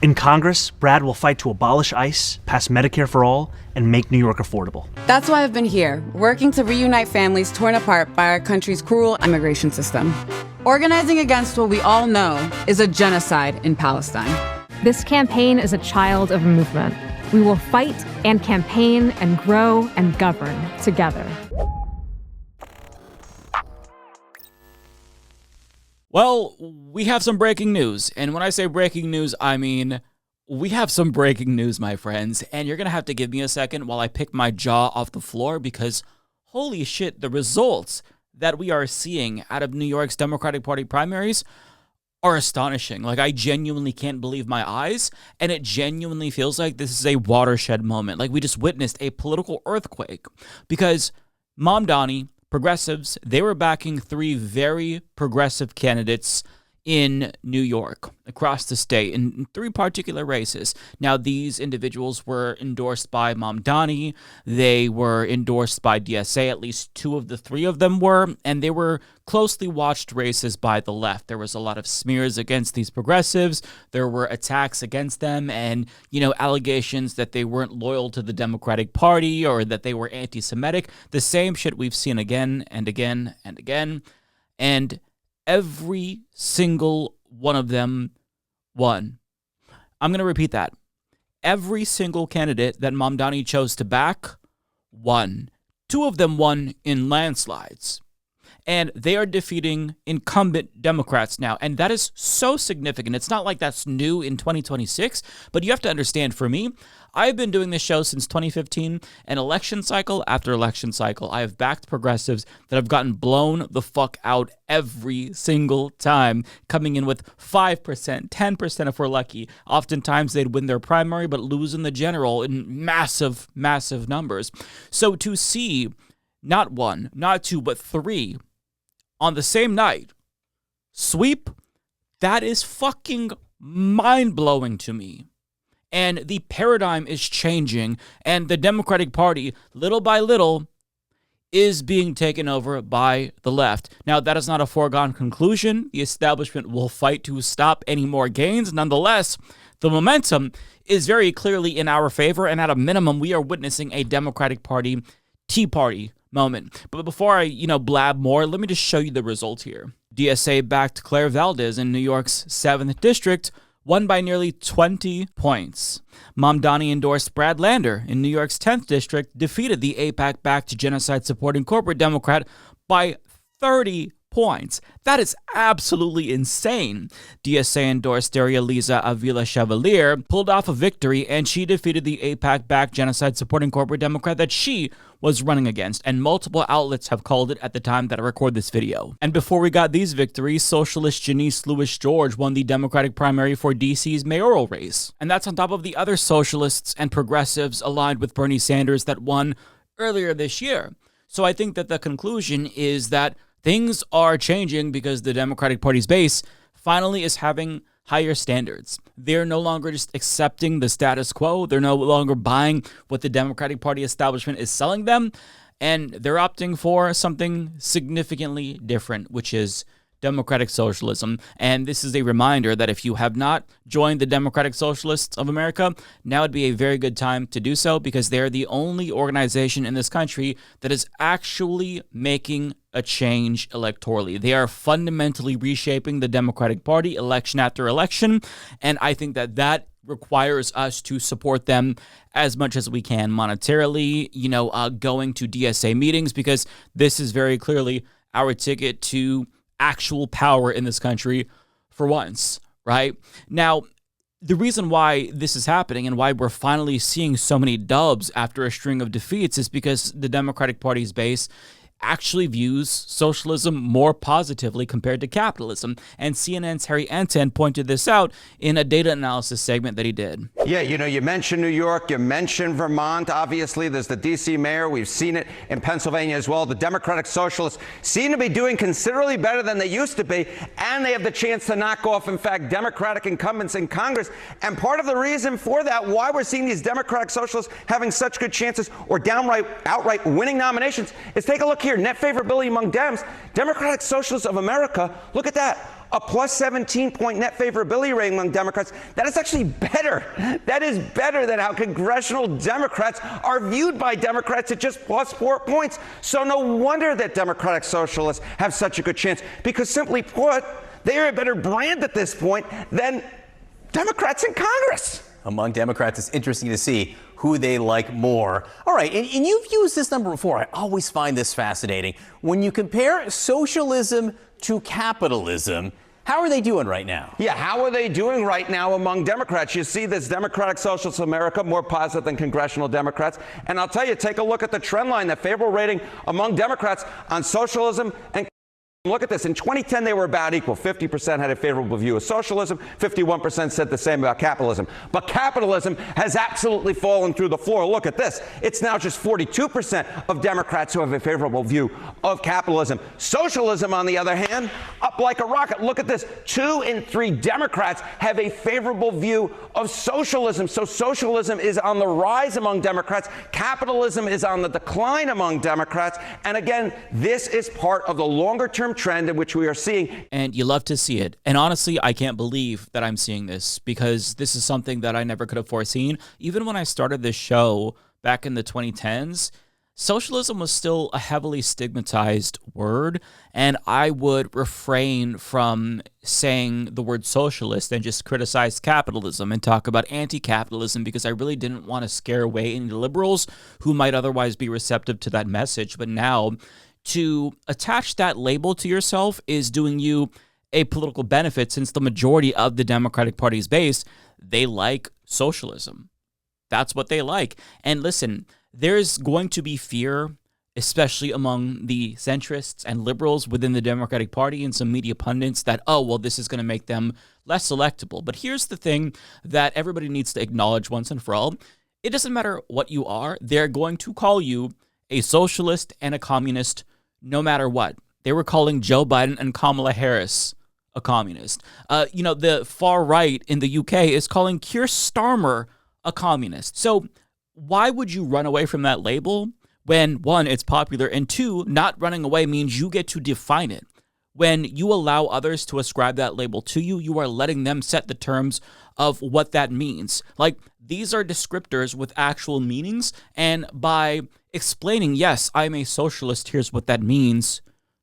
In Congress, Brad will fight to abolish ICE, pass Medicare for all, and make New York affordable. That's why I've been here, working to reunite families torn apart by our country's cruel immigration system. Organizing against what we all know is a genocide in Palestine. This campaign is a child of a movement. We will fight and campaign and grow and govern together. Well, we have some breaking news. And when I say breaking news, I mean we have some breaking news, my friends. And you're going to have to give me a second while I pick my jaw off the floor because holy shit, the results that we are seeing out of New York's Democratic Party primaries are astonishing. Like, I genuinely can't believe my eyes, and it genuinely feels like this is a watershed moment. Like, we just witnessed a political earthquake because Mamdani, progressives, they were backing three very progressive candidates in New York, across the state, in three particular races. Now, these individuals were endorsed by Mamdani, they were endorsed by DSA, at least two of the three of them were, and they were closely watched races by the left. There was a lot of smears against these progressives, there were attacks against them, and, allegations that they weren't loyal to the Democratic Party or that they were anti-Semitic. The same shit we've seen again and again and again, and every single one of them won. I'm going to repeat that. Every single candidate that Mamdani chose to back won. Two of them won in landslides. And they are defeating incumbent Democrats now. And that is so significant. It's not like that's new in 2026, but you have to understand, for me, I've been doing this show since 2015, and election cycle after election cycle, I have backed progressives that have gotten blown the fuck out every single time, coming in with 5%, 10% if we're lucky. Oftentimes they'd win their primary, but lose in the general in massive, massive numbers. So to see not one, not two, but three on the same night sweep, that is fucking mind-blowing to me. And the paradigm is changing, and the Democratic Party, little by little, is being taken over by the left. Now, that is not a foregone conclusion. The establishment will fight to stop any more gains. Nonetheless, the momentum is very clearly in our favor, and at a minimum, we are witnessing a Democratic Party Tea Party moment. But before I, blab more, let me just show you the results here. DSA backed Claire Valdez in New York's 7th District, won by nearly 20 points. Mamdani endorsed Brad Lander in New York's 10th District, defeated the AIPAC-backed genocide-supporting corporate Democrat by 30 points. That is absolutely insane. DSA endorsed Daria-Liza Avila Chevalier, pulled off a victory, and she defeated the AIPAC-backed genocide-supporting corporate Democrat that she was running against, and multiple outlets have called it at the time that I record this video. And before we got these victories, Socialist Janice Lewis-George won the Democratic primary for DC's mayoral race. And that's on top of the other socialists and progressives aligned with Bernie Sanders that won earlier this year. So I think that the conclusion is that things are changing because the Democratic Party's base finally is having higher standards. They're no longer just accepting the status quo. They're no longer buying what the Democratic Party establishment is selling them. And they're opting for something significantly different, which is democratic socialism. And this is a reminder that if you have not joined the Democratic Socialists of America, now would be a very good time to do so, because they're the only organization in this country that is actually making a change electorally. They are fundamentally reshaping the Democratic Party election after election, and I think that that requires us to support them as much as we can monetarily, going to DSA meetings, because this is very clearly our ticket to actual power in this country for once, right? Now, the reason why this is happening and why we're finally seeing so many dubs after a string of defeats is because the Democratic Party's base actually views socialism more positively compared to capitalism. And CNN's Harry Anton pointed this out in a data analysis segment that he did. Yeah, you mentioned New York, you mentioned Vermont. Obviously, there's the D.C. mayor. We've seen it in Pennsylvania as well. The Democratic Socialists seem to be doing considerably better than they used to be, and they have the chance to knock off, in fact, Democratic incumbents in Congress. And part of the reason for that, why we're seeing these Democratic Socialists having such good chances or outright winning nominations, is take a look here. here, net favorability among Dems, Democratic Socialists of America, look at that. A plus 17-point net favorability rating among Democrats. That is actually better. That is better than how congressional Democrats are viewed by Democrats at just plus 4 points. So no wonder that Democratic Socialists have such a good chance, because simply put, they are a better brand at this point than Democrats in Congress. Among Democrats, it's interesting to see who they like more. All right, and you've used this number before. I always find this fascinating. When you compare socialism to capitalism, how are they doing right now? Yeah, how are they doing right now among Democrats? You see this Democratic Socialists of America more positive than congressional Democrats. And I'll tell you, take a look at the trend line, the favorable rating among Democrats on socialism and look at this. In 2010, they were about equal. 50% had a favorable view of socialism. 51% said the same about capitalism. But capitalism has absolutely fallen through the floor. Look at this. It's now just 42% of Democrats who have a favorable view of capitalism. Socialism, on the other hand, up like a rocket. Look at this. 2 in 3 Democrats have a favorable view of socialism. So socialism is on the rise among Democrats. Capitalism is on the decline among Democrats. And again, this is part of the longer-term trend in which we are seeing. And you love to see it. And honestly, I can't believe that I'm seeing this, because this is something that I never could have foreseen. Even when I started this show back in the 2010s, socialism was still a heavily stigmatized word, and I would refrain from saying the word socialist and just criticize capitalism and talk about anti-capitalism, because I really didn't want to scare away any liberals who might otherwise be receptive to that message. But now, to attach that label to yourself is doing you a political benefit, since the majority of the Democratic Party's base, they like socialism. That's what they like. And listen, there's going to be fear, especially among the centrists and liberals within the Democratic Party and some media pundits, that, oh, well, this is going to make them less electable. But here's the thing that everybody needs to acknowledge once and for all. It doesn't matter what you are. They're going to call you a socialist and a communist no matter what. They were calling Joe Biden and Kamala Harris a communist. The far right in the UK is calling Keir Starmer a communist. So why would you run away from that label when, one, it's popular, and two, not running away means you get to define it? When you allow others to ascribe that label to you, you are letting them set the terms of what that means. Like, these are descriptors with actual meanings, and by explaining, yes, I'm a socialist, here's what that means,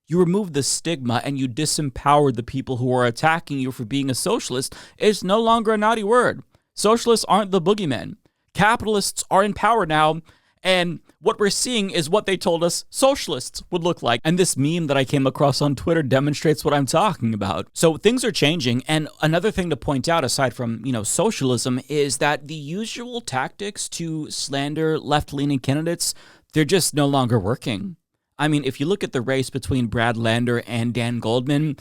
you remove the stigma and you disempower the people who are attacking you for being a socialist. It's no longer a naughty word. Socialists aren't the boogeymen. Capitalists are in power now, and what we're seeing is what they told us socialists would look like. And this meme that I came across on Twitter demonstrates what I'm talking about. So things are changing. And another thing to point out, aside from, socialism, is that the usual tactics to slander left-leaning candidates, they're just no longer working. I mean, if you look at the race between Brad Lander and Dan Goldman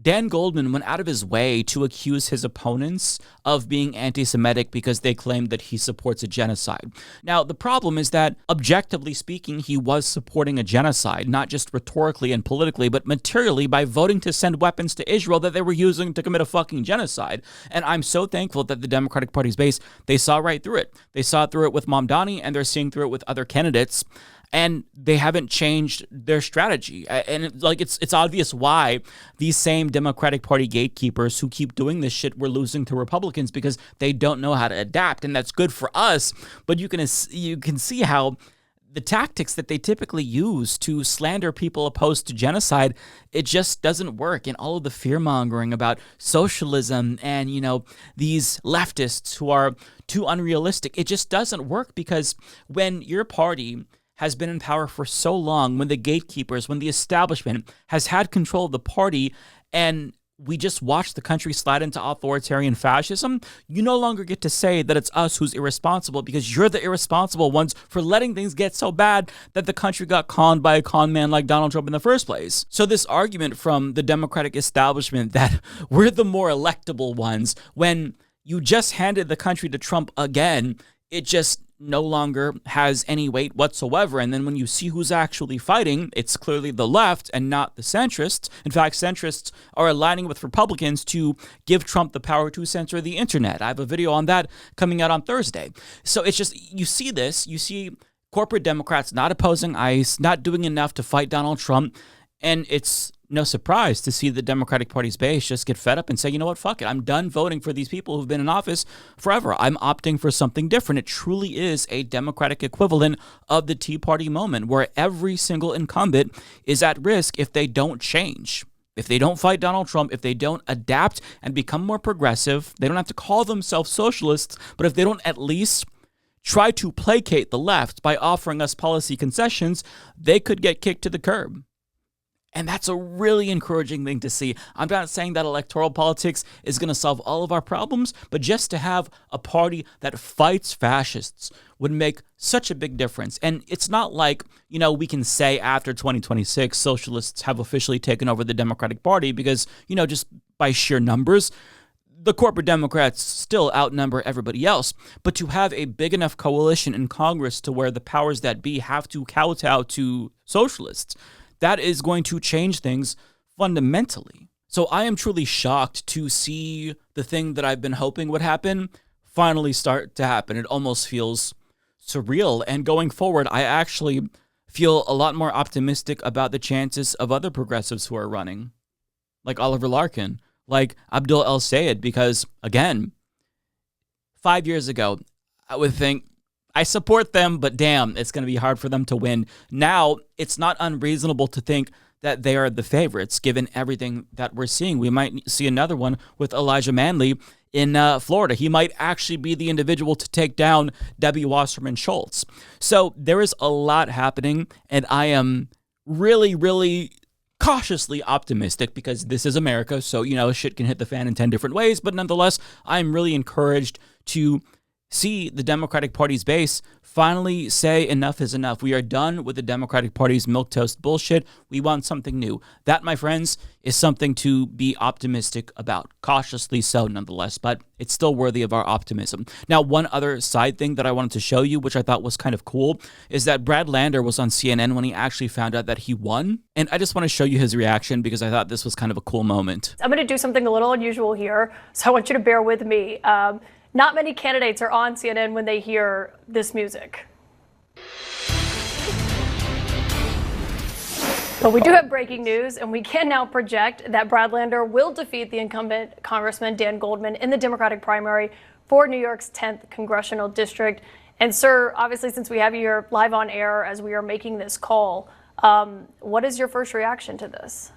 went out of his way to accuse his opponents of being anti-Semitic because they claimed that he supports a genocide. Now, the problem is that, objectively speaking, he was supporting a genocide, not just rhetorically and politically, but materially by voting to send weapons to Israel that they were using to commit a fucking genocide. And I'm so thankful that the Democratic Party's base, they saw right through it. They saw through it with Mamdani, and they're seeing through it with other candidates. And they haven't changed their strategy. And it's obvious why these same Democratic Party gatekeepers who keep doing this shit were losing to Republicans, because they don't know how to adapt. And that's good for us. But you can see how the tactics that they typically use to slander people opposed to genocide, it just doesn't work. And all of the fear-mongering about socialism and, these leftists who are too unrealistic, it just doesn't work, because when your party has been in power for so long, when the gatekeepers, when the establishment has had control of the party, and we just watch the country slide into authoritarian fascism, you no longer get to say that it's us who's irresponsible, because you're the irresponsible ones for letting things get so bad that the country got conned by a con man like Donald Trump in the first place. So this argument from the Democratic establishment that we're the more electable ones, when you just handed the country to Trump again, it just no longer has any weight whatsoever. And then when you see who's actually fighting, it's clearly the left and not the centrists. In fact, centrists are aligning with Republicans to give Trump the power to censor the internet. I have a video on that coming out on Thursday. So it's just, you see this, you see corporate Democrats not opposing ICE, not doing enough to fight Donald Trump. And it's no surprise to see the Democratic Party's base just get fed up and say, you know what, fuck it. I'm done voting for these people who've been in office forever. I'm opting for something different. It truly is a Democratic equivalent of the Tea Party moment, where every single incumbent is at risk if they don't change. If they don't fight Donald Trump, if they don't adapt and become more progressive, they don't have to call themselves socialists, but if they don't at least try to placate the left by offering us policy concessions, they could get kicked to the curb. And that's a really encouraging thing to see. I'm not saying that electoral politics is going to solve all of our problems, but just to have a party that fights fascists would make such a big difference. And it's not like, we can say after 2026, socialists have officially taken over the Democratic Party because, just by sheer numbers, the corporate Democrats still outnumber everybody else. But to have a big enough coalition in Congress to where the powers that be have to kowtow to socialists, that is going to change things fundamentally. So I am truly shocked to see the thing that I've been hoping would happen finally start to happen. It almost feels surreal. And going forward, I actually feel a lot more optimistic about the chances of other progressives who are running, like Oliver Larkin, like Abdul El Sayed, because, again, 5 years ago, I would think, I support them, but damn, it's going to be hard for them to win. Now, it's not unreasonable to think that they are the favorites, given everything that we're seeing. We might see another one with Elijah Manley in Florida. He might actually be the individual to take down Debbie Wasserman Schultz. So there is a lot happening, and I am really, really cautiously optimistic because this is America, so, shit can hit the fan in 10 different ways, but nonetheless, I'm really encouraged to see the Democratic Party's base finally say enough is enough. We are done with the Democratic Party's milquetoast bullshit. We want something new. That, my friends, is something to be optimistic about. Cautiously so, nonetheless, but it's still worthy of our optimism. Now, one other side thing that I wanted to show you, which I thought was kind of cool, is that Brad Lander was on CNN when he actually found out that he won. And I just want to show you his reaction because I thought this was kind of a cool moment. I'm going to do something a little unusual here, so I want you to bear with me. Not many candidates are on CNN when they hear this music. But we do have breaking news, and we can now project that Brad Lander will defeat the incumbent Congressman Dan Goldman in the Democratic primary for New York's 10th congressional district. And sir, obviously, since we have you here live on air as we are making this call, what is your first reaction to this?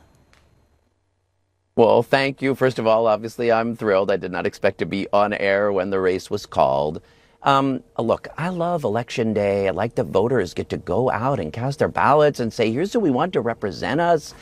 Well, thank you. First of all, obviously, I'm thrilled. I did not expect to be on air when the race was called. Look, I love Election Day. I like that voters get to go out and cast their ballots and say, here's who we want to represent us.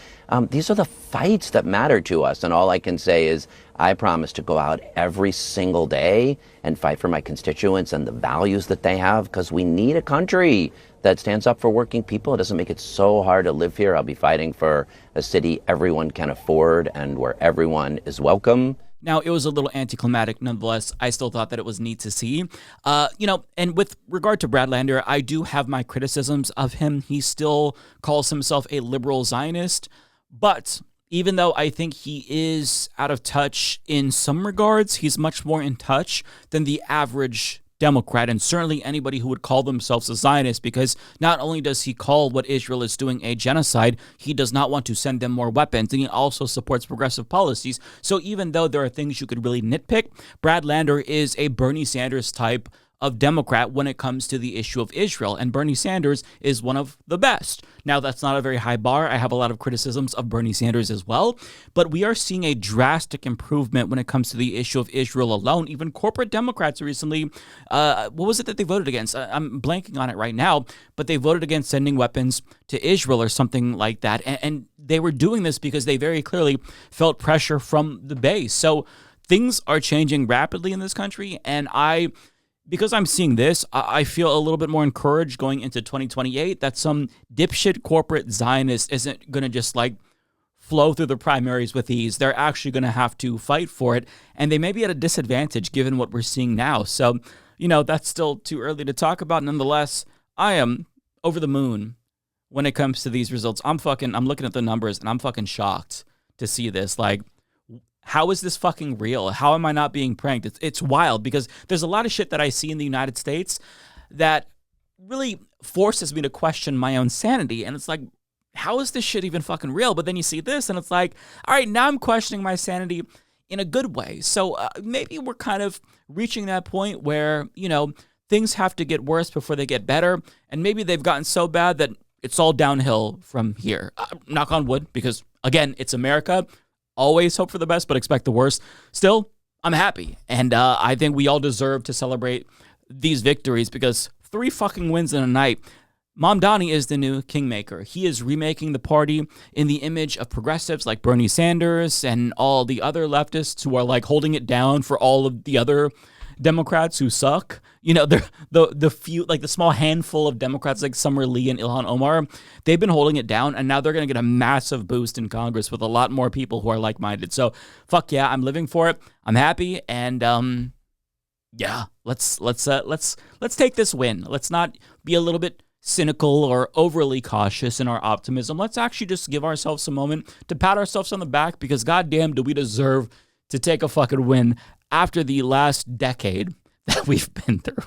These are the fights that matter to us. And all I can say is I promise to go out every single day and fight for my constituents and the values that they have, because we need a country that stands up for working people. It doesn't make it so hard to live here. I'll be fighting for a city everyone can afford and where everyone is welcome. Now, it was a little anticlimactic. Nonetheless, I still thought that it was neat to see. And with regard to Brad Lander, I do have my criticisms of him. He still calls himself a liberal Zionist. But even though I think he is out of touch in some regards, he's much more in touch than the average Democrat, and certainly anybody who would call themselves a Zionist, because not only does he call what Israel is doing a genocide, he does not want to send them more weapons, and he also supports progressive policies. So even though there are things you could really nitpick, Brad Lander is a Bernie Sanders type of Democrat when it comes to the issue of Israel, and Bernie Sanders is one of the best. Now, that's not a very high bar. I have a lot of criticisms of Bernie Sanders as well, but we are seeing a drastic improvement when it comes to the issue of Israel alone. Even corporate Democrats recently, what was it that they voted against? I'm blanking on it right now, but they voted against sending weapons to Israel or something like that, and they were doing this because they very clearly felt pressure from the base. So things are changing rapidly in this country, and because I'm seeing this, I feel a little bit more encouraged going into 2028 that some dipshit corporate Zionist isn't going to just flow through the primaries with ease. They're actually going to have to fight for it, and they may be at a disadvantage given what we're seeing now. So, that's still too early to talk about. Nonetheless, I am over the moon when it comes to these results. I'm looking at the numbers, and I'm fucking shocked to see this. How is this fucking real? How am I not being pranked? It's wild because there's a lot of shit that I see in the United States that really forces me to question my own sanity. And it's like, how is this shit even fucking real? But then you see this and it's like, all right, now I'm questioning my sanity in a good way. So maybe we're kind of reaching that point where, things have to get worse before they get better. And maybe they've gotten so bad that it's all downhill from here. Knock on wood, because again, it's America. Always hope for the best, but expect the worst. Still, I'm happy. And I think we all deserve to celebrate these victories, because 3 fucking wins in a night. Mamdani is the new kingmaker. He is remaking the party in the image of progressives like Bernie Sanders and all the other leftists who are like holding it down for all of the other Democrats who suck. The few, like the small handful of Democrats like Summer Lee and Ilhan Omar, they've been holding it down, and now they're going to get a massive boost in Congress with a lot more people who are like-minded. So fuck yeah, I'm living for it. I'm happy, and yeah, let's take this win. Let's not be a little bit cynical or overly cautious in our optimism. Let's actually just give ourselves a moment to pat ourselves on the back, because goddamn do we deserve to take a fucking win after the last decade that we've been through.